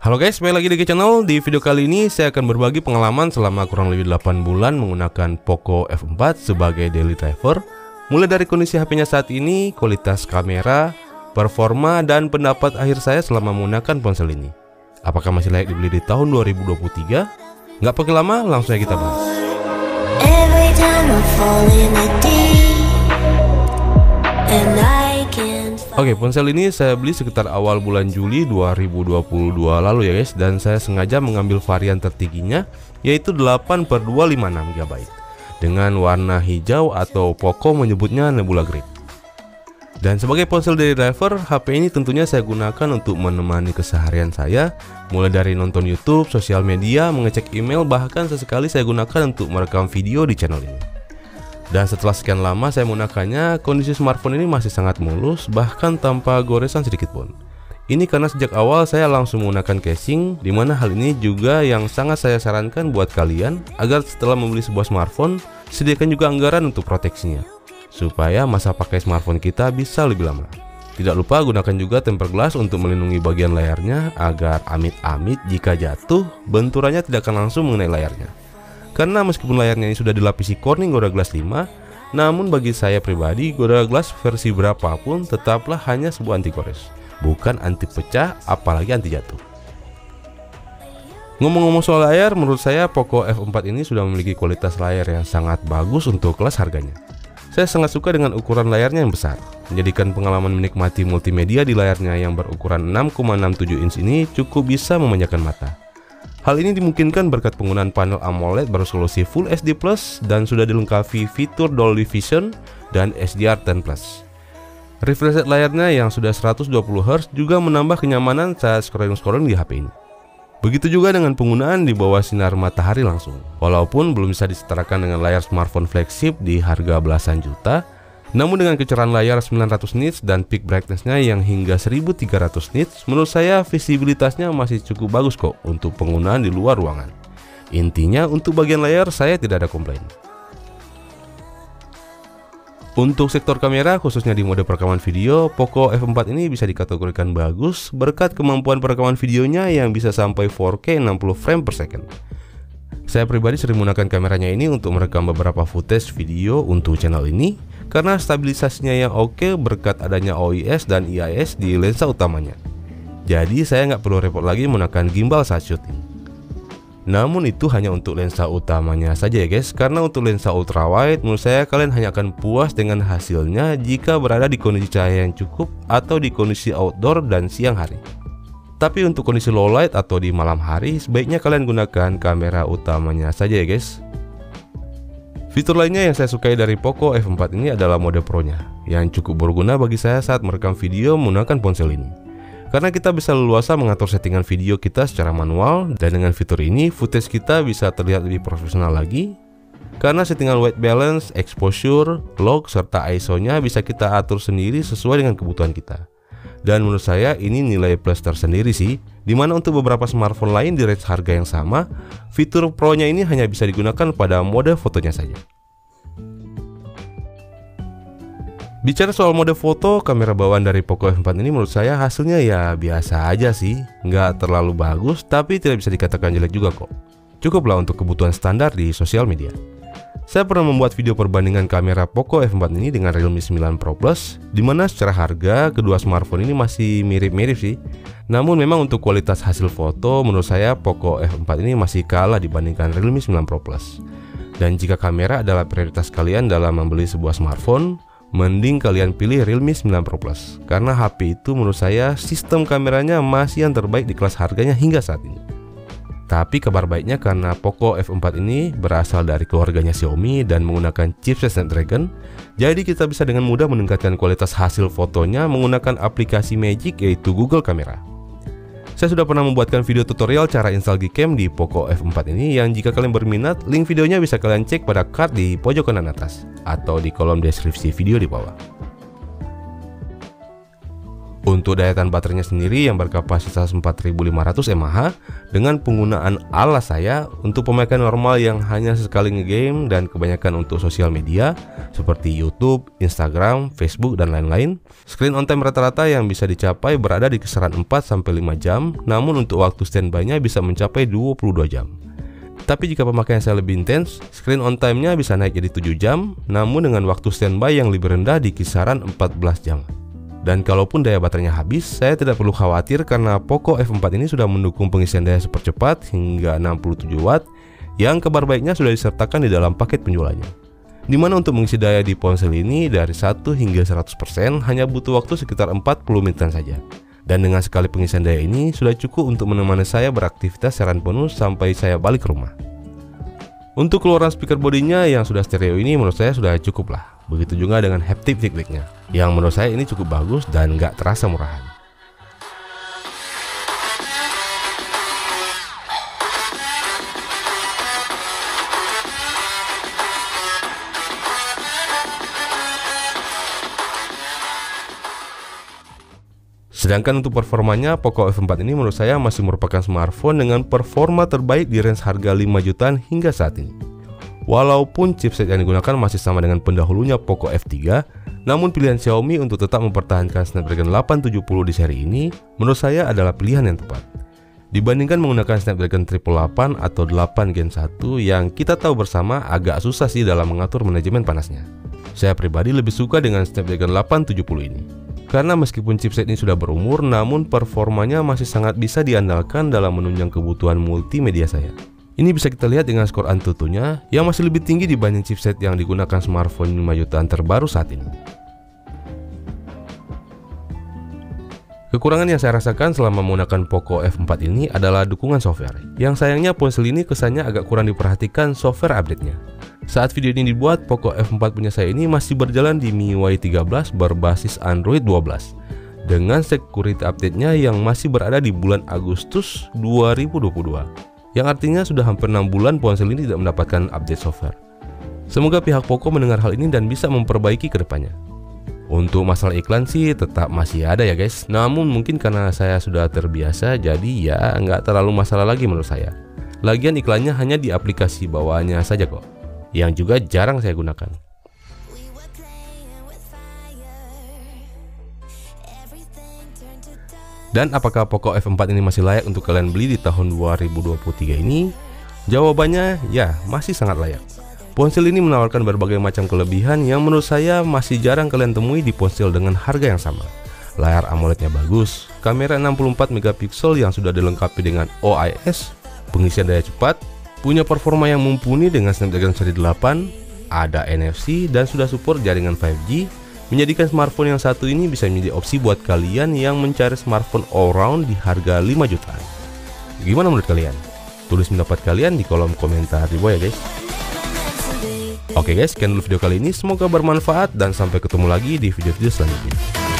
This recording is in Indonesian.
Halo guys, balik lagi di channel. Di video kali ini saya akan berbagi pengalaman selama kurang lebih 8 bulan menggunakan Poco F4 sebagai daily driver. Mulai dari kondisi HP-nya saat ini, kualitas kamera, performa, dan pendapat akhir saya selama menggunakan ponsel ini. Apakah masih layak dibeli di tahun 2023? Nggak pakai lama, langsung aja kita bahas. Oke, ponsel ini saya beli sekitar awal bulan Juli 2022 lalu ya guys. Dan saya sengaja mengambil varian tertingginya, yaitu 8/256 GB dengan warna hijau atau Poco menyebutnya Nebula Green. Dan sebagai ponsel daily driver, HP ini tentunya saya gunakan untuk menemani keseharian saya, mulai dari nonton YouTube, sosial media, mengecek email, bahkan sesekali saya gunakan untuk merekam video di channel ini. Dan setelah sekian lama saya menggunakannya, kondisi smartphone ini masih sangat mulus, bahkan tanpa goresan sedikit pun. Ini karena sejak awal saya langsung menggunakan casing, dimana hal ini juga yang sangat saya sarankan buat kalian, agar setelah membeli sebuah smartphone, sediakan juga anggaran untuk proteksinya, supaya masa pakai smartphone kita bisa lebih lama. Tidak lupa gunakan juga tempered glass untuk melindungi bagian layarnya, agar amit-amit jika jatuh, benturannya tidak akan langsung mengenai layarnya. Karena meskipun layarnya ini sudah dilapisi Corning Gorilla Glass 5, namun bagi saya pribadi, Gorilla Glass versi berapapun tetaplah hanya sebuah anti gores, bukan anti pecah, apalagi anti jatuh. Ngomong-ngomong soal layar, menurut saya Poco F4 ini sudah memiliki kualitas layar yang sangat bagus untuk kelas harganya. Saya sangat suka dengan ukuran layarnya yang besar, menjadikan pengalaman menikmati multimedia di layarnya yang berukuran 6,67 inch ini cukup bisa memanjakan mata. Hal ini dimungkinkan berkat penggunaan panel AMOLED beresolusi Full HD Plus dan sudah dilengkapi fitur Dolby Vision dan HDR10+. Refresh rate layarnya yang sudah 120Hz juga menambah kenyamanan saat scrolling di HP ini. Begitu juga dengan penggunaan di bawah sinar matahari langsung. Walaupun belum bisa disetarakan dengan layar smartphone flagship di harga belasan juta, namun dengan kecerahan layar 900 nits dan peak brightness-nya yang hingga 1300 nits, menurut saya visibilitasnya masih cukup bagus kok untuk penggunaan di luar ruangan. Intinya untuk bagian layar saya tidak ada komplain. Untuk sektor kamera, khususnya di mode perekaman video, Poco F4 ini bisa dikategorikan bagus berkat kemampuan perekaman videonya yang bisa sampai 4K 60 frame per second. Saya pribadi sering menggunakan kameranya ini untuk merekam beberapa footage video untuk channel ini, karena stabilisasinya yang oke berkat adanya OIS dan IIS di lensa utamanya. Jadi saya nggak perlu repot lagi menggunakan gimbal saat syuting. Namun itu hanya untuk lensa utamanya saja ya guys, karena untuk lensa ultrawide menurut saya kalian hanya akan puas dengan hasilnya jika berada di kondisi cahaya yang cukup atau di kondisi outdoor dan siang hari. Tapi untuk kondisi low light atau di malam hari, sebaiknya kalian gunakan kamera utamanya saja ya guys. Fitur lainnya yang saya sukai dari Poco F4 ini adalah mode Pro-nya, yang cukup berguna bagi saya saat merekam video menggunakan ponsel ini. Karena kita bisa leluasa mengatur settingan video kita secara manual, dan dengan fitur ini footage kita bisa terlihat lebih profesional lagi. Karena settingan white balance, exposure, log, serta ISO-nya bisa kita atur sendiri sesuai dengan kebutuhan kita. Dan menurut saya ini nilai plus tersendiri sih, dimana untuk beberapa smartphone lain di range harga yang sama, fitur Pro-nya ini hanya bisa digunakan pada mode fotonya saja. Bicara soal mode foto, kamera bawaan dari Poco F4 ini menurut saya hasilnya ya biasa aja sih, nggak terlalu bagus tapi tidak bisa dikatakan jelek juga kok. Cukuplah untuk kebutuhan standar di sosial media. Saya pernah membuat video perbandingan kamera Poco F4 ini dengan Realme 9 Pro Plus, dimana secara harga kedua smartphone ini masih mirip-mirip sih. Namun memang untuk kualitas hasil foto menurut saya Poco F4 ini masih kalah dibandingkan Realme 9 Pro Plus. Dan jika kamera adalah prioritas kalian dalam membeli sebuah smartphone, mending kalian pilih Realme 9 Pro Plus, karena HP itu menurut saya sistem kameranya masih yang terbaik di kelas harganya hingga saat ini. Tapi kabar baiknya karena Poco F4 ini berasal dari keluarganya Xiaomi dan menggunakan chipset Snapdragon, jadi kita bisa dengan mudah meningkatkan kualitas hasil fotonya menggunakan aplikasi Magic yaitu Google Camera. Saya sudah pernah membuatkan video tutorial cara install Gcam di Poco F4 ini, yang jika kalian berminat, link videonya bisa kalian cek pada card di pojok kanan atas atau di kolom deskripsi video di bawah. Untuk daya tahan baterainya sendiri yang berkapasitas 4500 mAh dengan penggunaan alas saya untuk pemakaian normal yang hanya sekali ngegame dan kebanyakan untuk sosial media seperti YouTube, Instagram, Facebook, dan lain-lain. Screen on time rata-rata yang bisa dicapai berada di kisaran 4-5 jam, namun untuk waktu standby-nya bisa mencapai 22 jam. Tapi jika pemakaian saya lebih intens, screen on time-nya bisa naik jadi 7 jam, namun dengan waktu standby yang lebih rendah di kisaran 14 jam. Dan kalaupun daya baterainya habis, saya tidak perlu khawatir karena Poco F4 ini sudah mendukung pengisian daya super cepat hingga 67 watt yang kabar baiknya sudah disertakan di dalam paket penjualannya. Dimana untuk mengisi daya di ponsel ini dari 1 hingga 100% hanya butuh waktu sekitar 40 menitan saja. Dan dengan sekali pengisian daya ini sudah cukup untuk menemani saya beraktivitas secara penuh sampai saya balik ke rumah. Untuk keluaran speaker bodinya yang sudah stereo ini menurut saya sudah cukup lah. Begitu juga dengan haptic feedbacknya, yang menurut saya ini cukup bagus dan nggak terasa murahan. Sedangkan untuk performanya, Poco F4 ini menurut saya masih merupakan smartphone dengan performa terbaik di range harga 5 jutaan hingga saat ini. Walaupun chipset yang digunakan masih sama dengan pendahulunya Poco F3, namun pilihan Xiaomi untuk tetap mempertahankan Snapdragon 870 di seri ini menurut saya adalah pilihan yang tepat. Dibandingkan menggunakan Snapdragon 888 atau 8 Gen 1 yang kita tahu bersama agak susah sih dalam mengatur manajemen panasnya. Saya pribadi lebih suka dengan Snapdragon 870 ini. Karena meskipun chipset ini sudah berumur, namun performanya masih sangat bisa diandalkan dalam menunjang kebutuhan multimedia saya. Ini bisa kita lihat dengan skor Antutunya yang masih lebih tinggi dibanding chipset yang digunakan smartphone 5 jutaan terbaru saat ini. Kekurangan yang saya rasakan selama menggunakan Poco F4 ini adalah dukungan software. Yang sayangnya ponsel ini kesannya agak kurang diperhatikan software update-nya. Saat video ini dibuat, Poco F4 punya saya ini masih berjalan di MIUI 13 berbasis Android 12 dengan security update-nya yang masih berada di bulan Agustus 2022. Yang artinya sudah hampir 6 bulan ponsel ini tidak mendapatkan update software. Semoga pihak Poco mendengar hal ini dan bisa memperbaiki ke depannya. Untuk masalah iklan sih tetap masih ada ya guys. Namun mungkin karena saya sudah terbiasa, jadi ya nggak terlalu masalah lagi menurut saya. Lagian iklannya hanya di aplikasi bawaannya saja kok, yang juga jarang saya gunakan. Dan apakah Poco F4 ini masih layak untuk kalian beli di tahun 2023 ini? Jawabannya ya, masih sangat layak. Ponsel ini menawarkan berbagai macam kelebihan yang menurut saya masih jarang kalian temui di ponsel dengan harga yang sama. Layar AMOLED-nya bagus, kamera 64 MP yang sudah dilengkapi dengan OIS, pengisian daya cepat, punya performa yang mumpuni dengan Snapdragon seri 8, ada NFC dan sudah support jaringan 5G, menjadikan smartphone yang satu ini bisa menjadi opsi buat kalian yang mencari smartphone all-round di harga 5 jutaan. Gimana menurut kalian? Tulis pendapat kalian di kolom komentar di bawah ya guys. Oke guys, sekian dulu video kali ini, semoga bermanfaat dan sampai ketemu lagi di video-video selanjutnya.